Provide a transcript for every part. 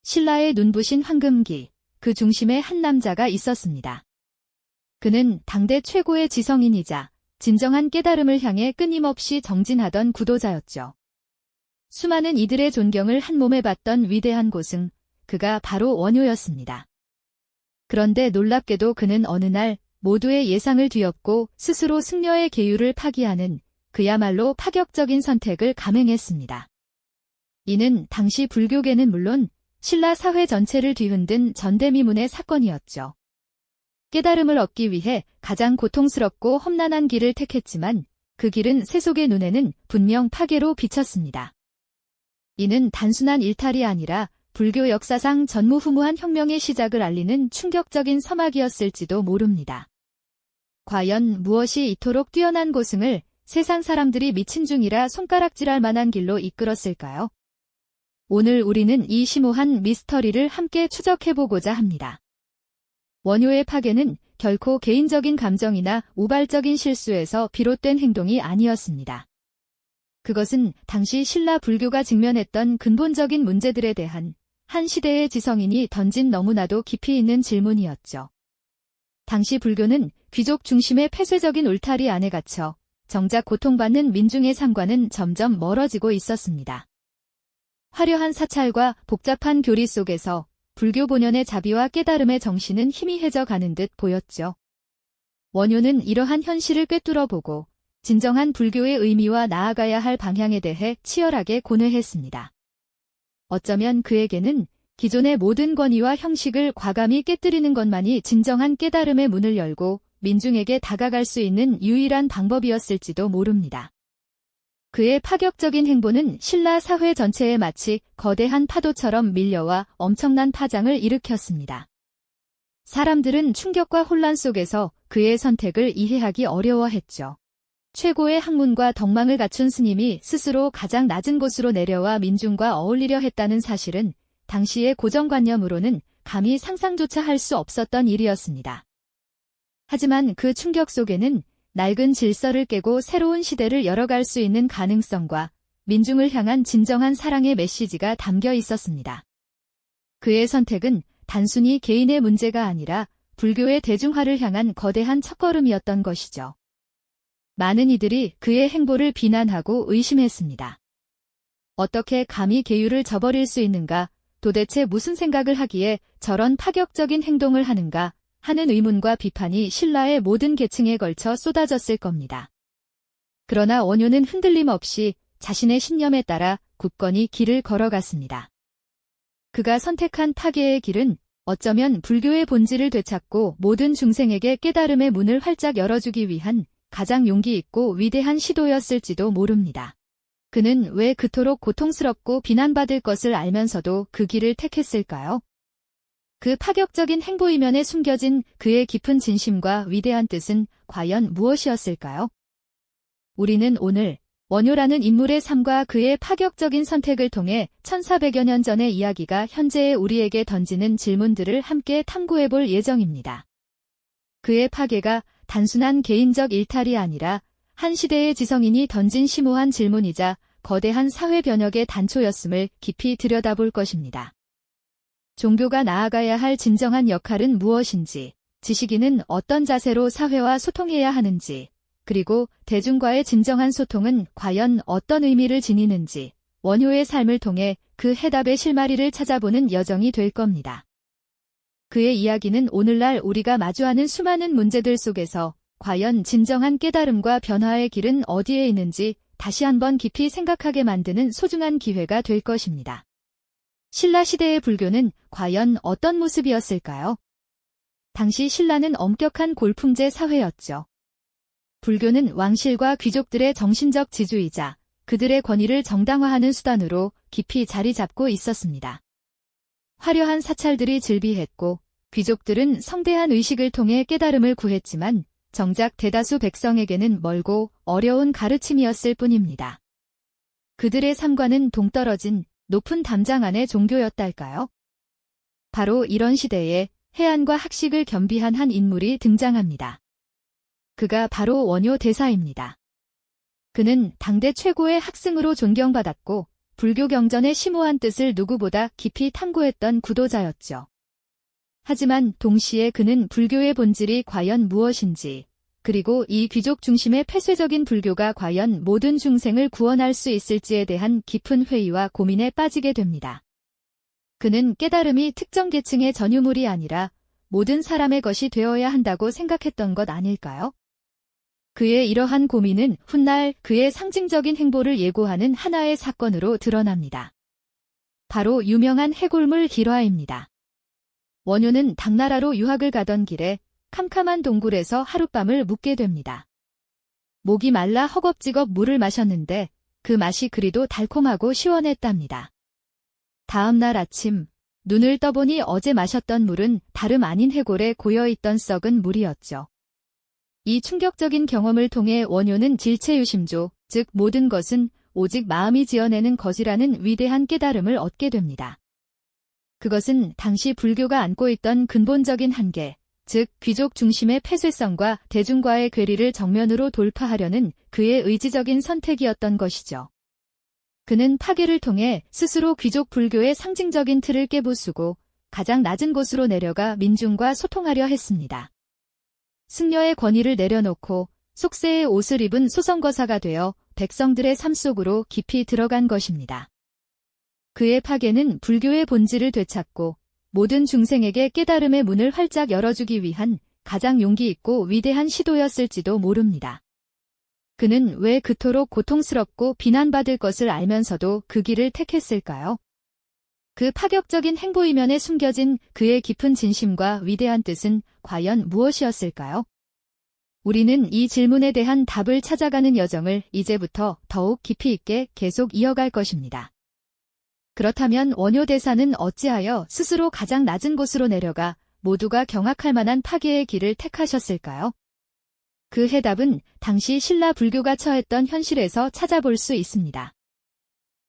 신라의 눈부신 황금기, 그 중심에 한 남자가 있었습니다. 그는 당대 최고의 지성인이자 진정한 깨달음을 향해 끊임없이 정진하던 구도자였죠. 수많은 이들의 존경을 한 몸에 받던 위대한 고승, 그가 바로 원효였습니다. 그런데 놀랍게도 그는 어느 날 모두의 예상을 뒤엎고 스스로 승려의 계율을 파기하는 그야말로 파격적인 선택을 감행했습니다. 이는 당시 불교계는 물론 신라 사회 전체를 뒤흔든 전대미문의 사건이었죠. 깨달음을 얻기 위해 가장 고통스럽고 험난한 길을 택했지만 그 길은 세속의 눈에는 분명 파괴로 비쳤습니다. 이는 단순한 일탈이 아니라 불교 역사상 전무후무한 혁명의 시작을 알리는 충격적인 서막이었을지도 모릅니다. 과연 무엇이 이토록 뛰어난 고승을 세상 사람들이 미친 중이라 손가락질할 만한 길로 이끌었을까요? 오늘 우리는 이 심오한 미스터리를 함께 추적해보고자 합니다. 원효의 파괴는 결코 개인적인 감정이나 우발적인 실수에서 비롯된 행동이 아니었습니다. 그것은 당시 신라 불교가 직면했던 근본적인 문제들에 대한 한 시대의 지성인이 던진 너무나도 깊이 있는 질문이었죠. 당시 불교는 귀족 중심의 폐쇄적인 울타리 안에 갇혀 정작 고통받는 민중의 삶과는 점점 멀어지고 있었습니다. 화려한 사찰과 복잡한 교리 속에서 불교 본연의 자비와 깨달음의 정신은 희미해져 가는 듯 보였죠. 원효는 이러한 현실을 꿰뚫어보고 진정한 불교의 의미와 나아가야 할 방향에 대해 치열하게 고뇌했습니다. 어쩌면 그에게는 기존의 모든 권위와 형식을 과감히 깨뜨리는 것만이 진정한 깨달음의 문을 열고 민중에게 다가갈 수 있는 유일한 방법이었을지도 모릅니다. 그의 파격적인 행보는 신라 사회 전체에 마치 거대한 파도처럼 밀려와 엄청난 파장을 일으켰습니다. 사람들은 충격과 혼란 속에서 그의 선택을 이해하기 어려워했죠. 최고의 학문과 덕망을 갖춘 스님이 스스로 가장 낮은 곳으로 내려와 민중과 어울리려 했다는 사실은 당시의 고정관념으로는 감히 상상조차 할 수 없었던 일이었습니다. 하지만 그 충격 속에는 낡은 질서를 깨고 새로운 시대를 열어갈 수 있는 가능성과 민중을 향한 진정한 사랑의 메시지가 담겨 있었습니다. 그의 선택은 단순히 개인의 문제가 아니라 불교의 대중화를 향한 거대한 첫걸음이었던 것이죠. 많은 이들이 그의 행보를 비난하고 의심했습니다. 어떻게 감히 계율을 저버릴 수 있는가, 도대체 무슨 생각을 하기에 저런 파격적인 행동을 하는가 하는 의문과 비판이 신라의 모든 계층에 걸쳐 쏟아졌을 겁니다. 그러나 원효는 흔들림 없이 자신의 신념에 따라 굳건히 길을 걸어갔습니다. 그가 선택한 파괴의 길은 어쩌면 불교의 본질을 되찾고 모든 중생에게 깨달음의 문을 활짝 열어주기 위한 가장 용기 있고 위대한 시도였을지도 모릅니다. 그는 왜 그토록 고통스럽고 비난받을 것을 알면서도 그 길을 택했을까요? 그 파격적인 행보 이면에 숨겨진 그의 깊은 진심과 위대한 뜻은 과연 무엇이었을까요? 우리는 오늘 원효라는 인물의 삶과 그의 파격적인 선택을 통해 1400여 년 전의 이야기가 현재의 우리에게 던지는 질문들을 함께 탐구해볼 예정입니다. 그의 파괴가 단순한 개인적 일탈이 아니라 한 시대의 지성인이 던진 심오한 질문이자 거대한 사회 변혁의 단초였음을 깊이 들여다볼 것입니다. 종교가 나아가야 할 진정한 역할은 무엇인지, 지식인은 어떤 자세로 사회와 소통해야 하는지, 그리고 대중과의 진정한 소통은 과연 어떤 의미를 지니는지, 원효의 삶을 통해 그 해답의 실마리를 찾아보는 여정이 될 겁니다. 그의 이야기는 오늘날 우리가 마주하는 수많은 문제들 속에서 과연 진정한 깨달음과 변화의 길은 어디에 있는지 다시 한번 깊이 생각하게 만드는 소중한 기회가 될 것입니다. 신라 시대의 불교는 과연 어떤 모습이었을까요? 당시 신라는 엄격한 골품제 사회였죠. 불교는 왕실과 귀족들의 정신적 지주이자 그들의 권위를 정당화하는 수단으로 깊이 자리 잡고 있었습니다. 화려한 사찰들이 즐비했고 귀족들은 성대한 의식을 통해 깨달음을 구했지만 정작 대다수 백성에게는 멀고 어려운 가르침이었을 뿐입니다. 그들의 삶과는 동떨어진 높은 담장 안의 종교였달까요? 바로 이런 시대에 해안과 학식을 겸비한 한 인물이 등장합니다. 그가 바로 원효 대사입니다. 그는 당대 최고의 학승으로 존경받았고 불교 경전의 심오한 뜻을 누구보다 깊이 탐구했던 구도자였죠. 하지만 동시에 그는 불교의 본질이 과연 무엇인지, 그리고 이 귀족 중심의 폐쇄적인 불교가 과연 모든 중생을 구원할 수 있을지에 대한 깊은 회의와 고민에 빠지게 됩니다. 그는 깨달음이 특정 계층의 전유물이 아니라 모든 사람의 것이 되어야 한다고 생각했던 것 아닐까요? 그의 이러한 고민은 훗날 그의 상징적인 행보를 예고하는 하나의 사건으로 드러납니다. 바로 유명한 해골물 hir화입니다. 원효는 당나라로 유학을 가던 길에 캄캄한 동굴에서 하룻밤을 묵게 됩니다. 목이 말라 허겁지겁 물을 마셨는데 그 맛이 그리도 달콤하고 시원했답니다. 다음 날 아침 눈을 떠보니 어제 마셨던 물은 다름 아닌 해골에 고여있던 썩은 물이었죠. 이 충격적인 경험을 통해 원효는 질체유심조, 즉 모든 것은 오직 마음이 지어내는 것이라는 위대한 깨달음을 얻게 됩니다. 그것은 당시 불교가 안고 있던 근본적인 한계, 즉 귀족 중심의 폐쇄성과 대중과의 괴리를 정면으로 돌파하려는 그의 의지적인 선택이었던 것이죠. 그는 파괴를 통해 스스로 귀족 불교의 상징적인 틀을 깨부수고 가장 낮은 곳으로 내려가 민중과 소통하려 했습니다. 승려의 권위를 내려놓고 속세의 옷을 입은 소선거사가 되어 백성들의 삶 속으로 깊이 들어간 것입니다. 그의 파괴는 불교의 본질을 되찾고 모든 중생에게 깨달음의 문을 활짝 열어주기 위한 가장 용기 있고 위대한 시도였을지도 모릅니다. 그는 왜 그토록 고통스럽고 비난받을 것을 알면서도 그 길을 택했을까요? 그 파격적인 행보 이면에 숨겨진 그의 깊은 진심과 위대한 뜻은 과연 무엇이었을까요? 우리는 이 질문에 대한 답을 찾아가는 여정을 이제부터 더욱 깊이 있게 계속 이어갈 것입니다. 그렇다면 원효 대사는 어찌하여 스스로 가장 낮은 곳으로 내려가 모두가 경악할 만한 파괴의 길을 택하셨을까요? 그 해답은 당시 신라 불교가 처했던 현실에서 찾아볼 수 있습니다.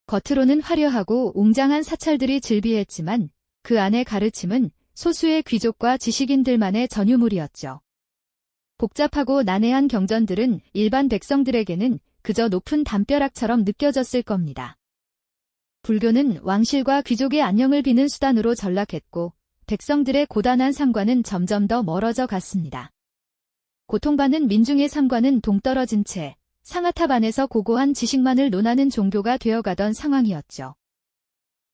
겉으로는 화려하고 웅장한 사찰들이 즐비했지만 그 안의 가르침은 소수의 귀족과 지식인들만의 전유물이었죠. 복잡하고 난해한 경전들은 일반 백성들에게는 그저 높은 담벼락처럼 느껴졌을 겁니다. 불교는 왕실과 귀족의 안녕을 비는 수단으로 전락했고 백성들의 고단한 삶과는 점점 더 멀어져 갔습니다. 고통받는 민중의 삶과는 동떨어진 채 상아탑 안에서 고고한 지식만을 논하는 종교가 되어가던 상황이었죠.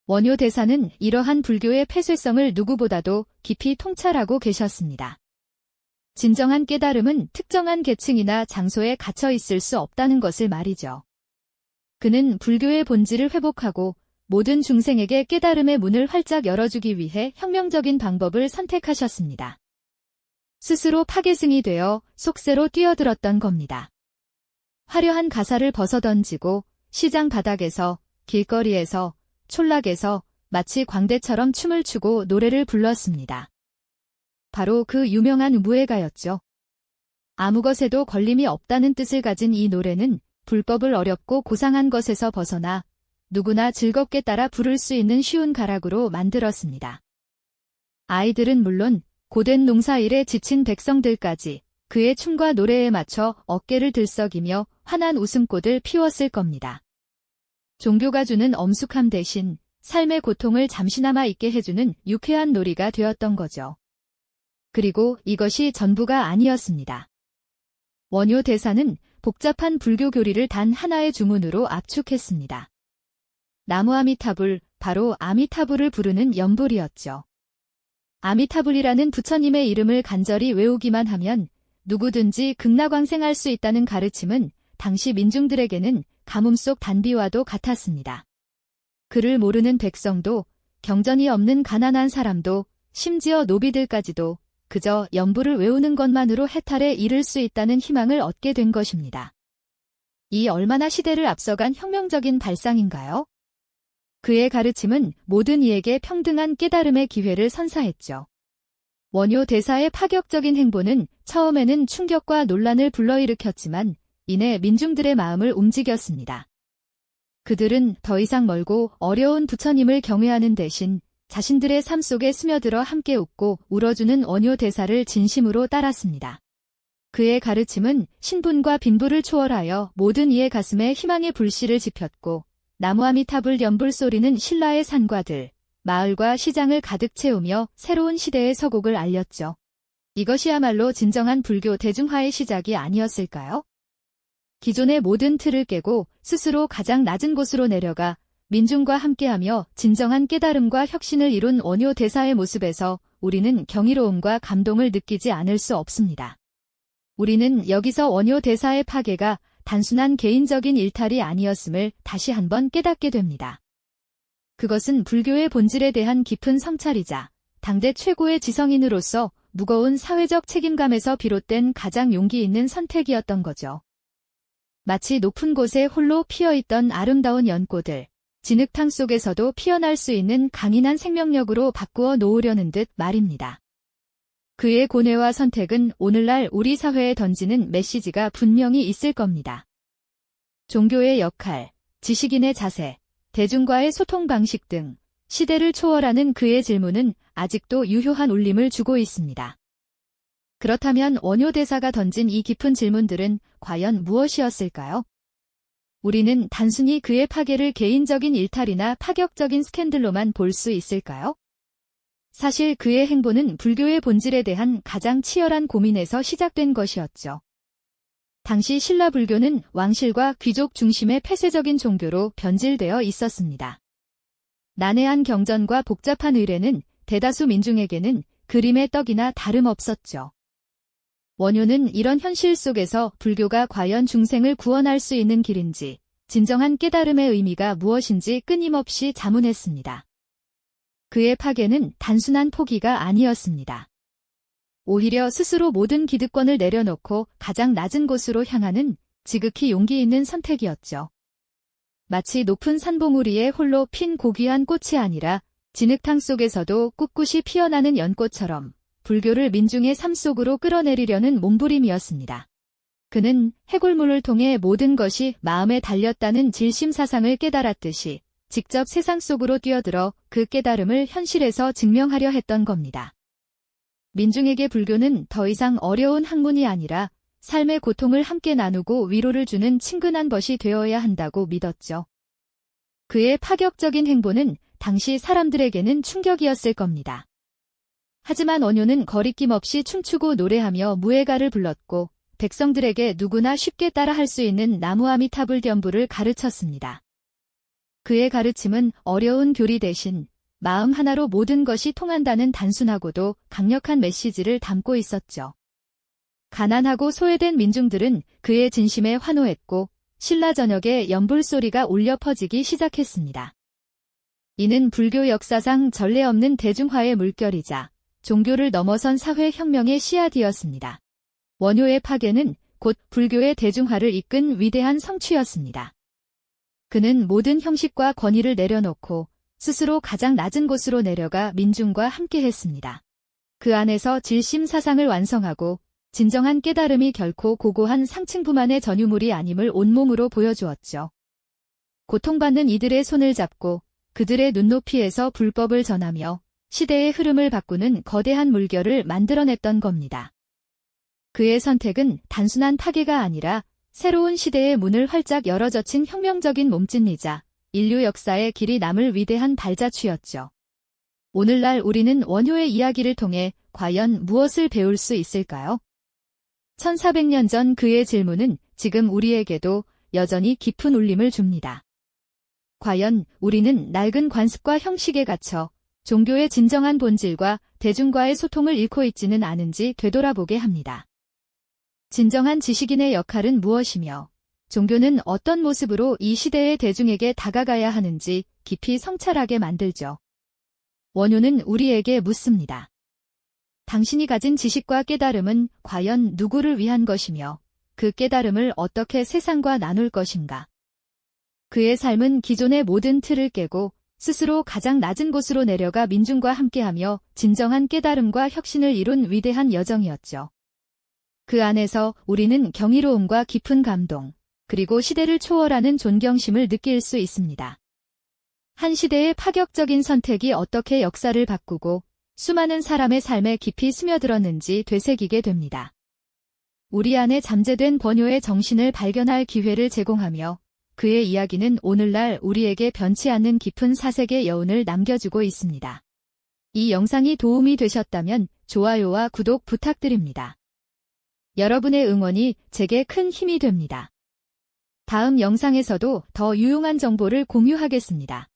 원효 대사는 이러한 불교의 폐쇄성을 누구보다도 깊이 통찰하고 계셨습니다. 진정한 깨달음은 특정한 계층이나 장소에 갇혀 있을 수 없다는 것을 말이죠. 그는 불교의 본질을 회복하고 모든 중생에게 깨달음의 문을 활짝 열어주기 위해 혁명적인 방법을 선택하셨습니다. 스스로 파괴승이 되어 속세로 뛰어들었던 겁니다. 화려한 가사를 벗어던지고 시장 바닥에서, 길거리에서, 촌락에서 마치 광대처럼 춤을 추고 노래를 불렀습니다. 바로 그 유명한 무예가였죠. 아무 것에도 걸림이 없다는 뜻을 가진 이 노래는 불법을 어렵고 고상한 것에서 벗어나 누구나 즐겁게 따라 부를 수 있는 쉬운 가락으로 만들었습니다. 아이들은 물론 고된 농사일에 지친 백성들까지 그의 춤과 노래에 맞춰 어깨를 들썩이며 환한 웃음꽃을 피웠을 겁니다. 종교가 주는 엄숙함 대신 삶의 고통을 잠시나마 잊게 해주는 유쾌한 놀이가 되었던 거죠. 그리고 이것이 전부가 아니었습니다. 원효 대사는 복잡한 불교 교리를 단 하나의 주문으로 압축했습니다. 나무아미타불, 바로 아미타불을 부르는 연불이었죠. 아미타불이라는 부처님의 이름을 간절히 외우기만 하면 누구든지 극락왕생할 수 있다는 가르침은 당시 민중들에게는 가뭄 속 단비와도 같았습니다. 그를 모르는 백성도, 경전이 없는 가난한 사람도, 심지어 노비들까지도 그저 연불을 외우는 것만으로 해탈에 이를 수 있다는 희망을 얻게 된 것입니다. 이 얼마나 시대를 앞서간 혁명적인 발상인가요? 그의 가르침은 모든 이에게 평등한 깨달음의 기회를 선사했죠. 원효 대사의 파격적인 행보는 처음에는 충격과 논란을 불러일으켰지만 이내 민중들의 마음을 움직였습니다. 그들은 더 이상 멀고 어려운 부처님을 경외하는 대신 자신들의 삶 속에 스며들어 함께 웃고 울어주는 원효 대사를 진심으로 따랐습니다. 그의 가르침은 신분과 빈부를 초월하여 모든 이의 가슴에 희망의 불씨를 지폈고 나무아미타불 연불 소리는 신라의 산과들, 마을과 시장을 가득 채우며 새로운 시대의 서곡을 알렸죠. 이것이야말로 진정한 불교 대중화의 시작이 아니었을까요? 기존의 모든 틀을 깨고 스스로 가장 낮은 곳으로 내려가 민중과 함께하며 진정한 깨달음과 혁신을 이룬 원효 대사의 모습에서 우리는 경이로움과 감동을 느끼지 않을 수 없습니다. 우리는 여기서 원효 대사의 파괴가 단순한 개인적인 일탈이 아니었음을 다시 한번 깨닫게 됩니다. 그것은 불교의 본질에 대한 깊은 성찰이자 당대 최고의 지성인으로서 무거운 사회적 책임감에서 비롯된 가장 용기 있는 선택이었던 거죠. 마치 높은 곳에 홀로 피어있던 아름다운 연꽃을 진흙탕 속에서도 피어날 수 있는 강인한 생명력으로 바꾸어 놓으려는 듯 말입니다. 그의 고뇌와 선택은 오늘날 우리 사회에 던지는 메시지가 분명히 있을 겁니다. 종교의 역할, 지식인의 자세, 대중과의 소통 방식 등 시대를 초월하는 그의 질문은 아직도 유효한 울림을 주고 있습니다. 그렇다면 원효 대사가 던진 이 깊은 질문들은 과연 무엇이었을까요? 우리는 단순히 그의 파괴를 개인적인 일탈이나 파격적인 스캔들로만 볼 수 있을까요? 사실 그의 행보는 불교의 본질에 대한 가장 치열한 고민에서 시작된 것이었죠. 당시 신라 불교는 왕실과 귀족 중심의 폐쇄적인 종교로 변질되어 있었습니다. 난해한 경전과 복잡한 의례는 대다수 민중에게는 그림의 떡이나 다름없었죠. 원효는 이런 현실 속에서 불교가 과연 중생을 구원할 수 있는 길인지, 진정한 깨달음의 의미가 무엇인지 끊임없이 자문했습니다. 그의 파괴는 단순한 포기가 아니었습니다. 오히려 스스로 모든 기득권을 내려놓고 가장 낮은 곳으로 향하는 지극히 용기 있는 선택이었죠. 마치 높은 산봉우리 위에 홀로 핀 고귀한 꽃이 아니라 진흙탕 속에서도 꿋꿋이 피어나는 연꽃처럼 불교를 민중의 삶 속으로 끌어내리려는 몸부림이었습니다. 그는 해골물을 통해 모든 것이 마음에 달렸다는 질심사상을 깨달았듯이 직접 세상 속으로 뛰어들어 그 깨달음을 현실에서 증명하려 했던 겁니다. 민중에게 불교는 더 이상 어려운 학문이 아니라 삶의 고통을 함께 나누고 위로를 주는 친근한 벗이 되어야 한다고 믿었죠. 그의 파격적인 행보는 당시 사람들에게는 충격이었을 겁니다. 하지만 원효는 거리낌 없이 춤추고 노래하며 무예가를 불렀고 백성들에게 누구나 쉽게 따라할 수 있는 나무아미타불 연불을 가르쳤습니다. 그의 가르침은 어려운 교리 대신 마음 하나로 모든 것이 통한다는 단순하고도 강력한 메시지를 담고 있었죠. 가난하고 소외된 민중들은 그의 진심에 환호했고 신라 전역에 연불 소리가 울려 퍼지기 시작했습니다. 이는 불교 역사상 전례 없는 대중화의 물결이자 종교를 넘어선 사회혁명의 씨앗이었습니다. 원효의 파괴는 곧 불교의 대중화를 이끈 위대한 성취였습니다. 그는 모든 형식과 권위를 내려놓고 스스로 가장 낮은 곳으로 내려가 민중과 함께했습니다. 그 안에서 질심 사상을 완성하고 진정한 깨달음이 결코 고고한 상층부만의 전유물이 아님을 온몸으로 보여주었죠. 고통받는 이들의 손을 잡고 그들의 눈높이에서 불법을 전하며 시대의 흐름을 바꾸는 거대한 물결을 만들어냈던 겁니다. 그의 선택은 단순한 파괴가 아니라 새로운 시대의 문을 활짝 열어젖힌 혁명적인 몸짓이자 인류 역사에 길이 남을 위대한 발자취였죠. 오늘날 우리는 원효의 이야기를 통해 과연 무엇을 배울 수 있을까요? 1400년 전 그의 질문은 지금 우리에게도 여전히 깊은 울림을 줍니다. 과연 우리는 낡은 관습과 형식에 갇혀 종교의 진정한 본질과 대중과의 소통을 잃고 있지는 않은지 되돌아보게 합니다. 진정한 지식인의 역할은 무엇이며 종교는 어떤 모습으로 이 시대의 대중에게 다가가야 하는지 깊이 성찰하게 만들죠. 원효는 우리에게 묻습니다. 당신이 가진 지식과 깨달음은 과연 누구를 위한 것이며 그 깨달음을 어떻게 세상과 나눌 것인가? 그의 삶은 기존의 모든 틀을 깨고 스스로 가장 낮은 곳으로 내려가 민중과 함께하며 진정한 깨달음과 혁신을 이룬 위대한 여정이었죠. 그 안에서 우리는 경이로움과 깊은 감동, 그리고 시대를 초월하는 존경심을 느낄 수 있습니다. 한 시대의 파격적인 선택이 어떻게 역사를 바꾸고 수많은 사람의 삶에 깊이 스며들었는지 되새기게 됩니다. 우리 안에 잠재된 번효의 정신을 발견할 기회를 제공하며 그의 이야기는 오늘날 우리에게 변치 않는 깊은 사색의 여운을 남겨주고 있습니다. 이 영상이 도움이 되셨다면 좋아요와 구독 부탁드립니다. 여러분의 응원이 제게 큰 힘이 됩니다. 다음 영상에서도 더 유용한 정보를 공유하겠습니다.